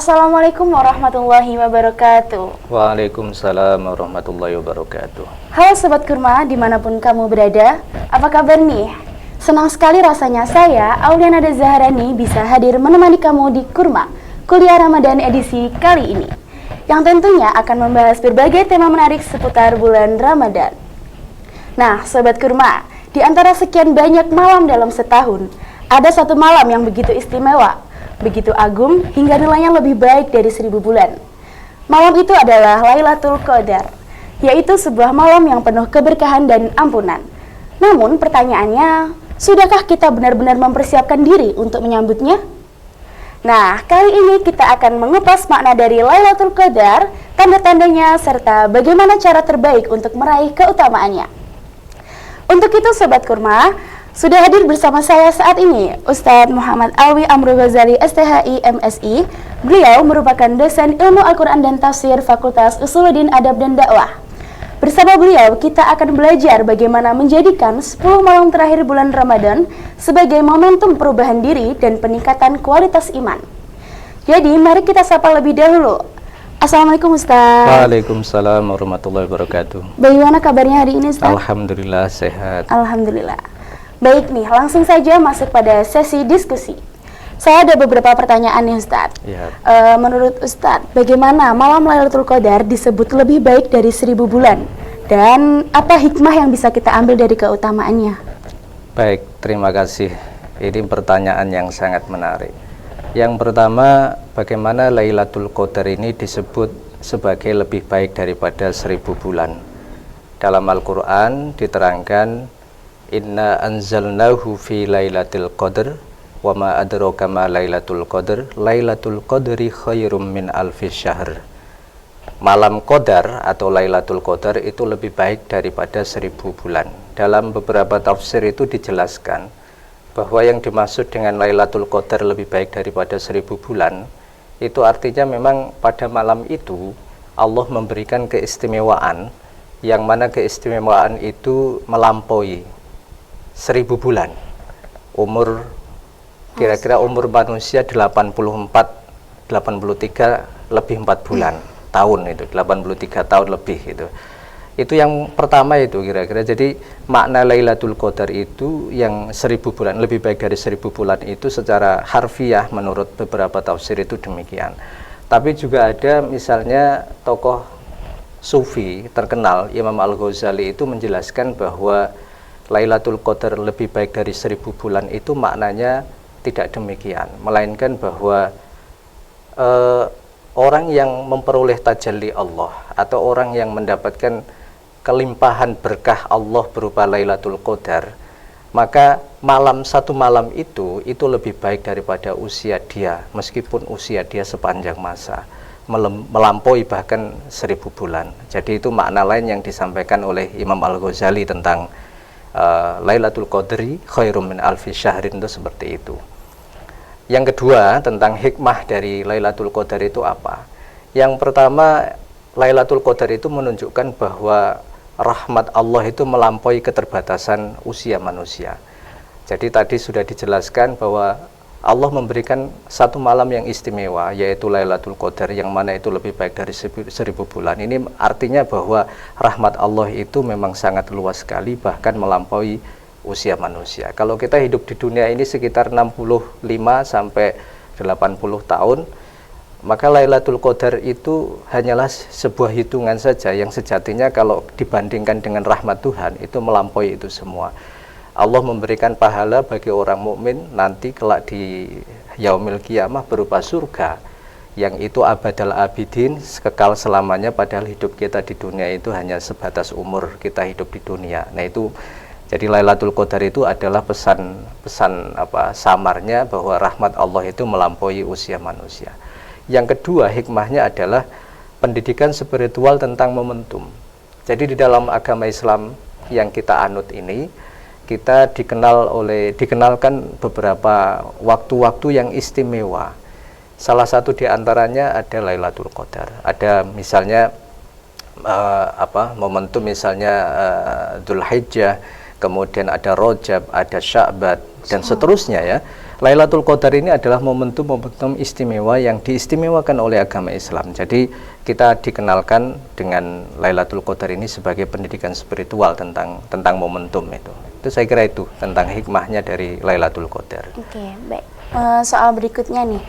Assalamualaikum warahmatullahi wabarakatuh. Waalaikumsalam warahmatullahi wabarakatuh. Halo Sobat Kurma, dimanapun kamu berada, apa kabar nih? Senang sekali rasanya saya, Auliana Zaharani, bisa hadir menemani kamu di Kurma, kuliah Ramadan edisi kali ini, yang tentunya akan membahas berbagai tema menarik seputar bulan Ramadan. Nah, Sobat Kurma, di antara sekian banyak malam dalam setahun, ada satu malam yang begitu istimewa, begitu agung, hingga nilainya lebih baik dari 1000 bulan. Malam itu adalah Lailatul Qadar, yaitu sebuah malam yang penuh keberkahan dan ampunan. Namun pertanyaannya, sudahkah kita benar-benar mempersiapkan diri untuk menyambutnya? Nah, kali ini kita akan mengupas makna dari Lailatul Qadar, tanda-tandanya, serta bagaimana cara terbaik untuk meraih keutamaannya. Untuk itu Sobat Kurma, sudah hadir bersama saya saat ini Ustadz Muhammad Alwi Amru Ghazali STHI MSI. Beliau merupakan dosen ilmu Al-Quran dan Tafsir Fakultas Usuluddin Adab dan Dakwah. Bersama beliau kita akan belajar bagaimana menjadikan 10 malam terakhir bulan Ramadan sebagai momentum perubahan diri dan peningkatan kualitas iman. Jadi mari kita sapa lebih dahulu. Assalamualaikum Ustaz. Waalaikumsalam warahmatullahi wabarakatuh. Bagaimana kabarnya hari ini Ustaz? Alhamdulillah sehat. Alhamdulillah. Baik nih, langsung saja masuk pada sesi diskusi. Saya ada beberapa pertanyaan nih Ustadz. Ya. Menurut Ustadz, bagaimana malam Lailatul Qadar disebut lebih baik dari 1000 bulan? Dan apa hikmah yang bisa kita ambil dari keutamaannya? Baik, terima kasih. Ini pertanyaan yang sangat menarik. Yang pertama, bagaimana Lailatul Qadar ini disebut sebagai lebih baik daripada 1000 bulan? Dalam Al-Quran diterangkan, Inna anzalnahu fi lailatul qadr wa ma adraka ma lailatul qadr lailatul qadri khairum min alfi syahr. Malam Qadar atau Lailatul Qadar itu lebih baik daripada 1000 bulan. Dalam beberapa tafsir itu dijelaskan bahwa yang dimaksud dengan Lailatul Qadar lebih baik daripada 1000 bulan itu artinya memang pada malam itu Allah memberikan keistimewaan, yang mana keistimewaan itu melampaui 1000 bulan. Umur kira-kira umur manusia 83 lebih 4 bulan tahun, itu 83 tahun lebih. Itu yang pertama itu kira-kira. Jadi makna Lailatul Qadar itu yang 1000 bulan, lebih baik dari 1000 bulan itu secara harfiah menurut beberapa tafsir itu demikian. Tapi juga ada misalnya tokoh sufi terkenal Imam Al-Ghazali itu menjelaskan bahwa Lailatul Qadar lebih baik dari 1000 bulan itu maknanya tidak demikian, melainkan bahwa orang yang memperoleh tajalli Allah atau orang yang mendapatkan kelimpahan berkah Allah berupa Lailatul Qadar, maka satu malam itu lebih baik daripada usia dia, meskipun usia dia sepanjang masa, melampaui bahkan 1000 bulan. Jadi itu makna lain yang disampaikan oleh Imam Al-Ghazali tentang Lailatul Qadri khairum min alfi syahrin, itu seperti itu. Yang kedua, tentang hikmah dari Lailatul Qadar itu apa? Yang pertama, Lailatul Qadar itu menunjukkan bahwa rahmat Allah itu melampaui keterbatasan usia manusia. Jadi tadi sudah dijelaskan bahwa Allah memberikan satu malam yang istimewa, yaitu Lailatul Qadar, yang mana itu lebih baik dari 1000 bulan. Ini artinya bahwa rahmat Allah itu memang sangat luas sekali, bahkan melampaui usia manusia. Kalau kita hidup di dunia ini sekitar 65 sampai 80 tahun, maka Lailatul Qadar itu hanyalah sebuah hitungan saja yang sejatinya kalau dibandingkan dengan rahmat Tuhan itu melampaui itu semua. Allah memberikan pahala bagi orang mukmin nanti kelak di yaumil qiyamah berupa surga, yang itu abadal abidin, kekal selamanya, padahal hidup kita di dunia itu hanya sebatas umur kita hidup di dunia. Nah itu, jadi Lailatul Qadar itu adalah pesan samarnya bahwa rahmat Allah itu melampaui usia manusia. Yang kedua, hikmahnya adalah pendidikan spiritual tentang momentum. Jadi di dalam agama Islam yang kita anut ini, kita dikenalkan beberapa waktu-waktu yang istimewa. Salah satu diantaranya ada Lailatul Qadar. Ada misalnya momentum misalnya Dzulhijjah, kemudian ada Rajab, ada Sya'ban, dan seterusnya ya. Lailatul Qadar ini adalah momentum-momentum istimewa yang diistimewakan oleh agama Islam. Jadi kita dikenalkan dengan Lailatul Qadar ini sebagai pendidikan spiritual tentang momentum itu. Itu saya kira itu tentang hikmahnya dari Lailatul Qadar. Oke, baik. Soal berikutnya nih.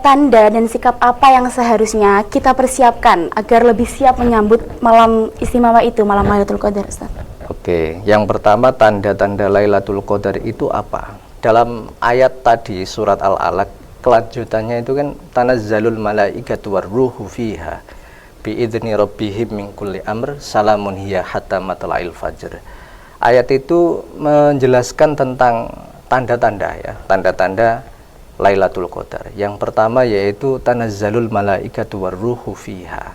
Tanda dan sikap apa yang seharusnya kita persiapkan agar lebih siap menyambut malam istimewa itu, malam Lailatul Qadar, Ustaz? Oke, yang pertama tanda-tanda Lailatul Qadar itu apa? Dalam ayat tadi surat Al-Alaq, kelanjutannya itu kan tanazzalul malaikatu warruhu fiha biidzni rabbihim min kulli amr salamun hiya hatta matla'il fajr. Ayat itu menjelaskan tentang tanda-tanda ya, tanda-tanda Lailatul Qadar. Yang pertama yaitu tanazzalul malaikatu warruhu fiha.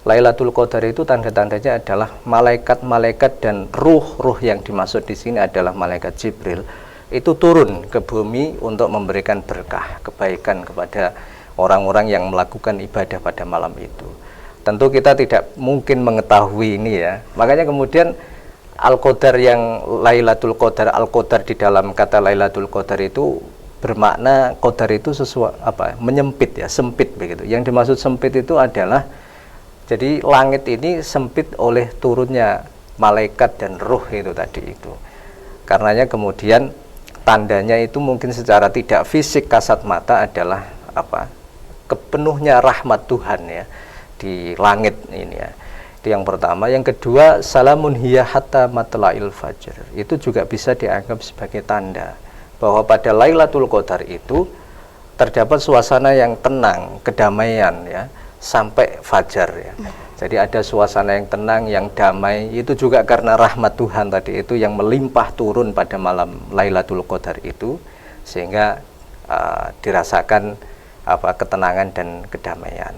Lailatul Qadar itu tanda-tandanya adalah malaikat-malaikat dan ruh-ruh yang dimaksud di sini adalah malaikat Jibril itu turun ke bumi untuk memberikan berkah kebaikan kepada orang-orang yang melakukan ibadah pada malam itu. Tentu kita tidak mungkin mengetahui ini ya. Makanya kemudian Al-Qadar yang Lailatul Qadar, Al-Qadar di dalam kata Lailatul Qadar itu bermakna qadar itu sesuatu menyempit ya, sempit begitu. Yang dimaksud sempit itu adalah jadi langit ini sempit oleh turunnya malaikat dan ruh itu tadi itu. Karenanya kemudian tandanya itu mungkin secara tidak fisik kasat mata adalah kepenuhnya rahmat Tuhan ya di langit ini ya. Itu yang pertama. Yang kedua, salamun hiya hatta matla'il fajr. Itu juga bisa dianggap sebagai tanda bahwa pada Lailatul Qadar itu terdapat suasana yang tenang, kedamaian ya, sampai fajar ya. Jadi ada suasana yang tenang, yang damai, itu juga karena rahmat Tuhan tadi itu yang melimpah turun pada malam Lailatul Qadar itu, sehingga dirasakan ketenangan dan kedamaian.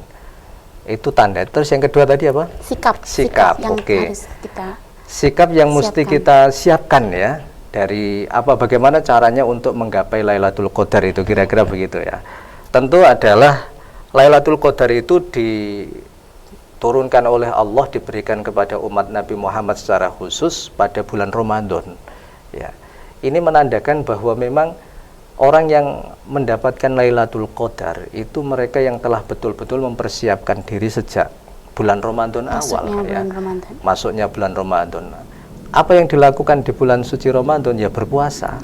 Itu tanda. Terus yang kedua tadi apa? Sikap yang harus kita sikap yang mesti kita siapkan ya. Dari bagaimana caranya untuk menggapai Lailatul Qadar itu, kira-kira begitu ya. Tentu adalah Lailatul Qadar itu diturunkan oleh Allah, diberikan kepada umat Nabi Muhammad secara khusus pada bulan Ramadan ya. Ini menandakan bahwa memang orang yang mendapatkan Lailatul Qadar itu mereka yang telah betul-betul mempersiapkan diri sejak bulan Ramadan awal ya. Masuknya bulan Ramadan. Apa yang dilakukan di bulan suci Ramadan? Ya berpuasa.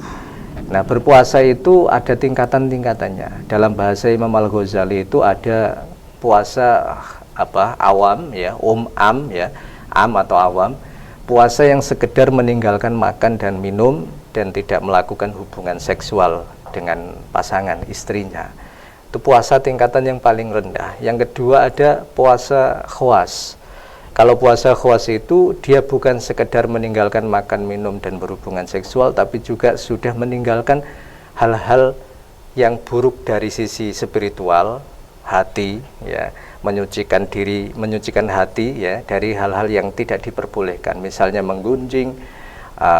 Nah, berpuasa itu ada tingkatan-tingkatannya. Dalam bahasa Imam Al-Ghazali itu ada puasa awam ya, am ya, am atau awam. Puasa yang sekedar meninggalkan makan dan minum dan tidak melakukan hubungan seksual dengan pasangan istrinya. Itu puasa tingkatan yang paling rendah. Yang kedua ada puasa khawas. Kalau puasa khawas itu dia bukan sekedar meninggalkan makan, minum, dan berhubungan seksual, tapi juga sudah meninggalkan hal-hal yang buruk dari sisi spiritual, hati, ya, menyucikan diri, menyucikan hati, ya, dari hal-hal yang tidak diperbolehkan, misalnya menggunjing,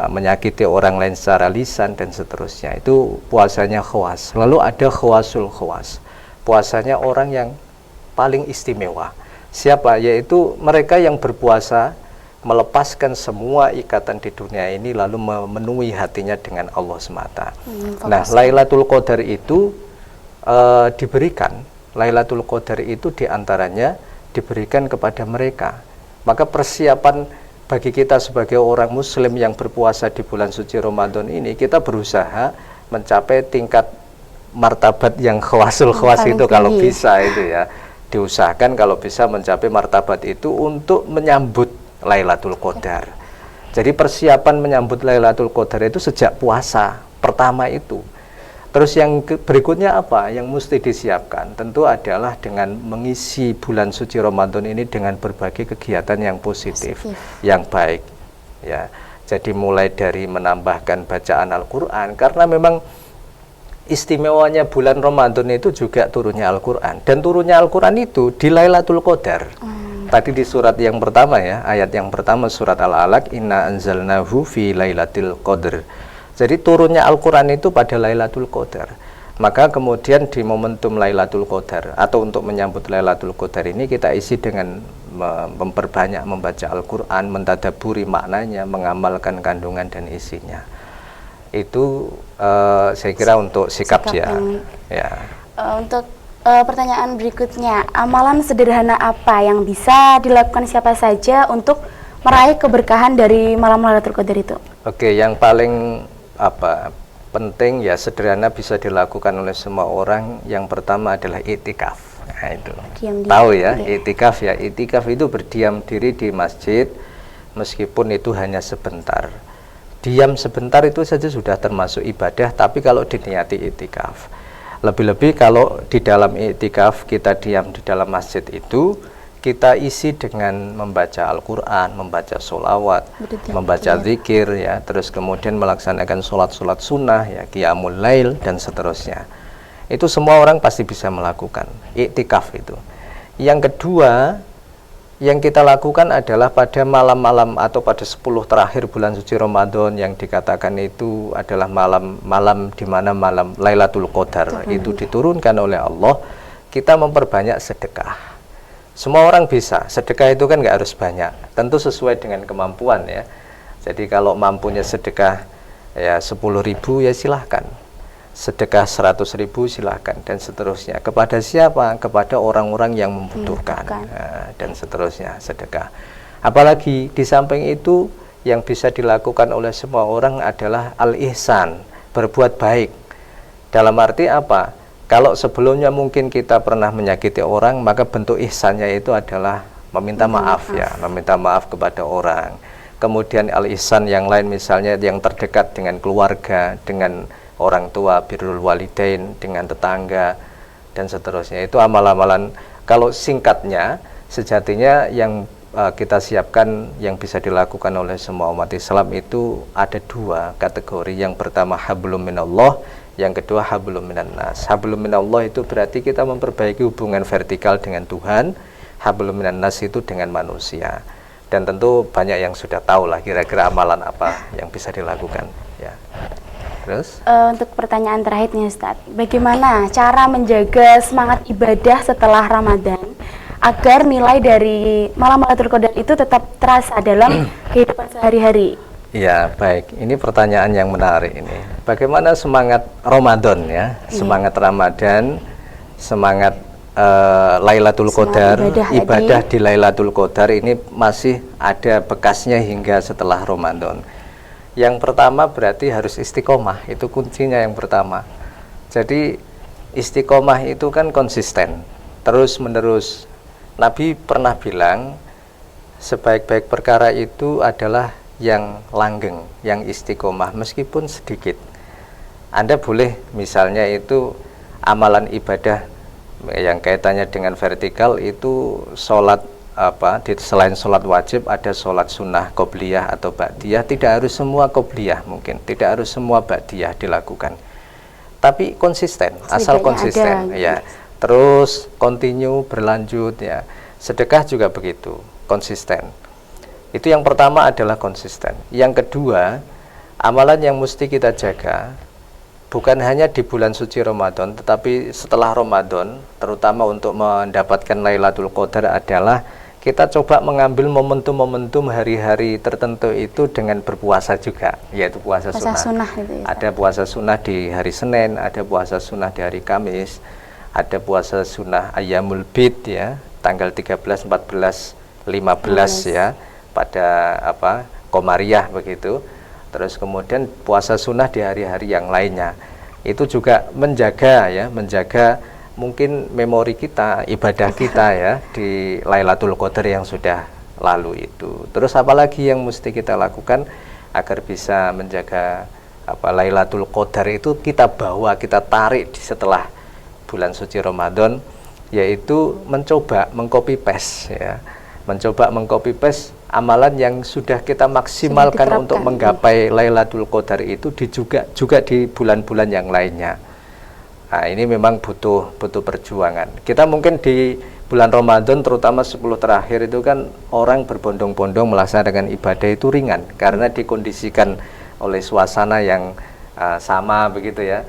menyakiti orang lain secara lisan, dan seterusnya. Itu puasanya khawas. Lalu ada khawasul khawas, puasanya orang yang paling istimewa. Siapa? Yaitu mereka yang berpuasa melepaskan semua ikatan di dunia ini lalu memenuhi hatinya dengan Allah semata. Nah, Lailatul Qadar itu diberikan, Lailatul Qadar itu diantaranya diberikan kepada mereka. Maka persiapan bagi kita sebagai orang muslim yang berpuasa di bulan suci Ramadan ini, kita berusaha mencapai tingkat martabat yang khawasul khawas itu kalau bisa itu ya. Diusahakan kalau bisa mencapai martabat itu untuk menyambut Lailatul Qadar. Jadi persiapan menyambut Lailatul Qadar itu sejak puasa pertama itu. Terus yang berikutnya apa yang mesti disiapkan? Tentu adalah dengan mengisi bulan suci Ramadan ini dengan berbagai kegiatan yang positif, yang baik. Ya, jadi mulai dari menambahkan bacaan Al-Quran, karena memang istimewanya bulan Ramadan itu juga turunnya Al-Quran, dan turunnya Al-Quran itu di Lailatul Qadar. Tadi di surat yang pertama ya, ayat yang pertama surat Al-Alaq, inna anzalnahu fi lailatul qadr. Jadi turunnya Al-Quran itu pada Lailatul Qadar. Maka kemudian di momentum Lailatul Qadar atau untuk menyambut Lailatul Qadar ini kita isi dengan memperbanyak membaca Al-Quran, mentadaburi maknanya, mengamalkan kandungan dan isinya. Itu saya kira untuk sikap ya. Ya. Untuk pertanyaan berikutnya, amalan sederhana apa yang bisa dilakukan siapa saja untuk meraih keberkahan dari malam Lailatul Qadar itu? Oke, yang paling penting ya sederhana bisa dilakukan oleh semua orang. Yang pertama adalah iktikaf. Nah, itu tahu ya, iktikaf ya. Iktikaf itu berdiam diri di masjid meskipun itu hanya sebentar. Diam sebentar itu saja sudah termasuk ibadah, tapi kalau diniati iktikaf. Lebih-lebih kalau di dalam iktikaf kita diam di dalam masjid itu, kita isi dengan membaca Al-Quran, membaca sholawat, membaca zikir ya, terus kemudian melaksanakan sholat-sholat sunnah ya, qiyamul lail dan seterusnya. Itu semua orang pasti bisa melakukan iktikaf itu. Yang kedua yang kita lakukan adalah pada malam-malam atau pada 10 terakhir bulan suci Ramadan, yang dikatakan itu adalah malam di mana malam Lailatul Qadar itu diturunkan oleh Allah. Kita memperbanyak sedekah. Semua orang bisa sedekah, itu kan nggak harus banyak, tentu sesuai dengan kemampuan ya. Jadi kalau mampunya sedekah ya 10.000 ya silahkan, sedekah 100.000 silahkan, dan seterusnya. Kepada siapa? Kepada orang-orang yang membutuhkan. Nah, dan seterusnya sedekah. Apalagi di samping itu yang bisa dilakukan oleh semua orang adalah al-ihsan, berbuat baik. Dalam arti apa? Kalau sebelumnya mungkin kita pernah menyakiti orang, maka bentuk ihsannya itu adalah meminta maaf ya, meminta maaf kepada orang. Kemudian al-ihsan yang lain misalnya yang terdekat dengan keluarga, dengan orang tua, birrul walidain, dengan tetangga dan seterusnya. Itu amal-amalan, kalau singkatnya sejatinya yang kita siapkan yang bisa dilakukan oleh semua umat Islam itu ada 2 kategori. Yang pertama hablum minallah, yang kedua hablum minannas. Hablum minallah itu berarti kita memperbaiki hubungan vertikal dengan Tuhan, hablum minannas itu dengan manusia. Dan tentu banyak yang sudah tahu lah kira-kira amalan apa yang bisa dilakukan ya. Terus untuk pertanyaan terakhir nih Ustadz, bagaimana cara menjaga semangat ibadah setelah Ramadan agar nilai dari malam Lailatul Qadar itu tetap terasa dalam kehidupan sehari-hari? Ya, baik. Ini pertanyaan yang menarik ini. Bagaimana semangat Ramadan ya? Semangat Ramadan, semangat Lailatul Qadar, ibadah di Lailatul Qadar ini masih ada bekasnya hingga setelah Ramadan. Yang pertama berarti harus istiqomah, itu kuncinya yang pertama. Jadi istiqomah itu kan konsisten, terus menerus. Nabi pernah bilang sebaik-baik perkara itu adalah yang langgeng, yang istiqomah meskipun sedikit. Anda boleh misalnya itu amalan ibadah yang kaitannya dengan vertikal itu sholat selain sholat wajib ada sholat sunnah qobliyah atau ba'diyah. Tidak harus semua qobliyah, mungkin tidak harus semua ba'diyah dilakukan, tapi konsisten, asal konsisten ya, terus continue, berlanjut ya. Sedekah juga begitu, konsisten. Itu yang pertama adalah konsisten. Yang kedua, amalan yang mesti kita jaga bukan hanya di bulan suci Ramadan, tetapi setelah Ramadan, terutama untuk mendapatkan Lailatul Qadar adalah kita coba mengambil momentum-momentum hari-hari tertentu itu dengan berpuasa juga, yaitu puasa sunnah. Itu ya, ada puasa sunnah di hari Senin, ada puasa sunnah di hari Kamis, ada puasa sunnah Ayyamul Bid ya, tanggal 13, 14, 15 ya, pada Komariah begitu. Terus kemudian puasa sunnah di hari-hari yang lainnya. Itu juga menjaga mungkin memori kita, ibadah kita ya di Lailatul Qadar yang sudah lalu itu. Terus apalagi yang mesti kita lakukan agar bisa menjaga Lailatul Qadar itu kita bawa, kita tarik di setelah bulan suci Ramadan, yaitu mencoba mengcopy paste ya. Mencoba mengcopy paste amalan yang sudah kita maksimalkan untuk menggapai Lailatul Qadar itu juga di bulan-bulan yang lainnya. Nah, ini memang butuh perjuangan. Kita mungkin di bulan Ramadan terutama 10 terakhir itu kan orang berbondong-bondong melaksanakan ibadah itu ringan karena dikondisikan oleh suasana yang sama begitu ya.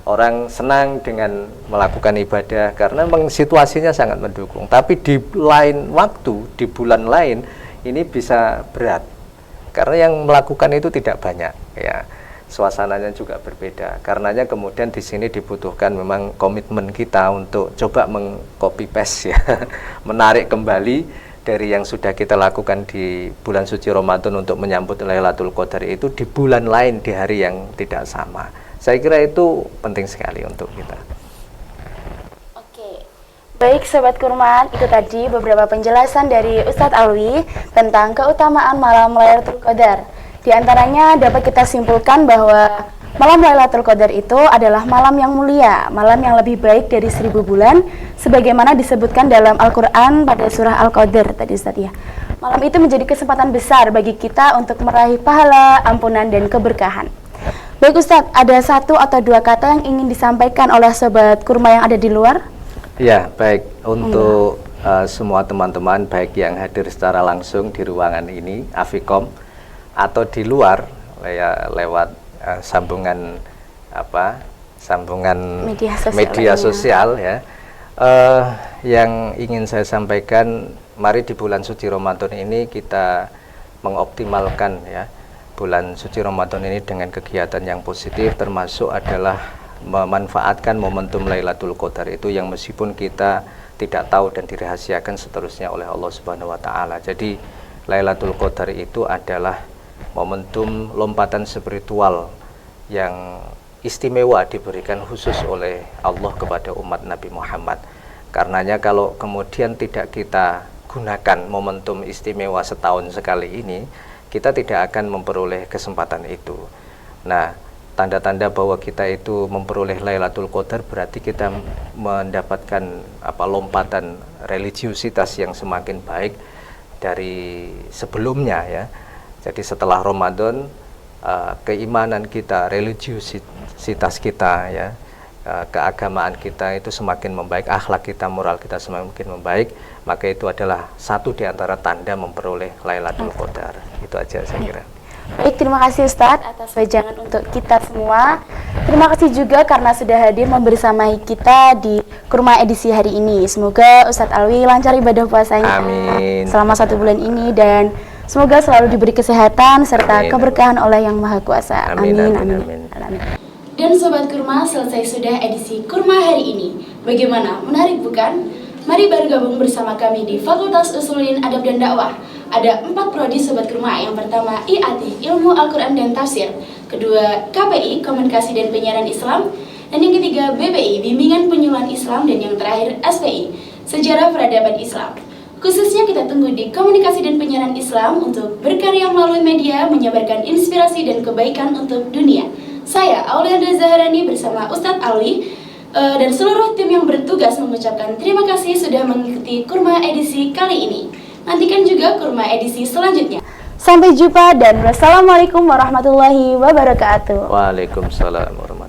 Orang senang dengan melakukan ibadah karena memang situasinya sangat mendukung. Tapi di lain waktu, di bulan lain ini bisa berat karena yang melakukan itu tidak banyak ya. suasananya juga berbeda. Karenanya kemudian di sini dibutuhkan memang komitmen kita untuk coba meng-copy paste ya, menarik kembali dari yang sudah kita lakukan di bulan suci Ramadan untuk menyambut Lailatul Qadar itu di bulan lain di hari yang tidak sama. Saya kira itu penting sekali untuk kita. Oke, baik Sobat Kurma, itu tadi beberapa penjelasan dari Ustadz Alwi tentang keutamaan malam Lailatul Qadar. Di antaranya dapat kita simpulkan bahwa malam Lailatul Qadar itu adalah malam yang mulia, malam yang lebih baik dari 1000 bulan, sebagaimana disebutkan dalam Al-Quran pada surah Al-Qadar tadi Ustaz ya. Malam itu menjadi kesempatan besar bagi kita untuk meraih pahala, ampunan, dan keberkahan. Baik Ustadz, ada 1 atau 2 kata yang ingin disampaikan oleh Sobat Kurma yang ada di luar? Ya, baik. Untuk semua teman-teman, baik yang hadir secara langsung di ruangan ini, Afikom, atau di luar ya, lewat sambungan media sosial ya, yang ingin saya sampaikan, mari di bulan suci Ramadan ini kita mengoptimalkan ya bulan suci Ramadan ini dengan kegiatan yang positif, termasuk adalah memanfaatkan momentum Lailatul Qadar itu yang meskipun kita tidak tahu dan dirahasiakan seterusnya oleh Allah Subhanahu wa taala. Jadi Lailatul Qadar itu adalah momentum lompatan spiritual yang istimewa diberikan khusus oleh Allah kepada umat Nabi Muhammad. Karenanya kalau kemudian tidak kita gunakan momentum istimewa setahun sekali ini, kita tidak akan memperoleh kesempatan itu. Nah, tanda-tanda bahwa kita itu memperoleh Lailatul Qadar berarti kita mendapatkan lompatan religiusitas yang semakin baik dari sebelumnya ya. Jadi setelah Ramadan, keimanan kita, religiusitas kita ya, keagamaan kita itu semakin membaik, akhlak kita, moral kita semakin membaik, maka itu adalah satu di antara tanda memperoleh Lailatul Qadar. Itu aja saya kira. Baik, terima kasih Ustadz atas wejangan untuk kita semua. Terima kasih juga karena sudah hadir membersamai kita di Kurma edisi hari ini. Semoga Ustadz Alwi lancar ibadah puasanya. Amin. Selama 1 bulan ini, dan semoga selalu diberi kesehatan serta keberkahan oleh Yang Maha Kuasa. Amin. Dan Sobat Kurma, selesai sudah edisi Kurma hari ini. Bagaimana? Menarik bukan? Mari bergabung bersama kami di Fakultas Usulin Adab dan Dakwah. Ada 4 prodi Sobat Kurma. Yang pertama IAT, Ilmu Al-Quran dan Tafsir. Kedua KPI, Komunikasi dan Penyiaran Islam. Dan yang ketiga BPI, Bimbingan Penyuluhan Islam. Dan yang terakhir SPI, Sejarah Peradaban Islam. Khususnya kita tunggu di Komunikasi dan Penyiaran Islam untuk berkarya melalui media, menyebarkan inspirasi dan kebaikan untuk dunia. Saya Auliandra Zaharani bersama Ustadz Alwi dan seluruh tim yang bertugas mengucapkan terima kasih sudah mengikuti Kurma edisi kali ini. Nantikan juga Kurma edisi selanjutnya. Sampai jumpa dan wassalamualaikum warahmatullahi wabarakatuh. Waalaikumsalam warahmatullahi wabarakatuh.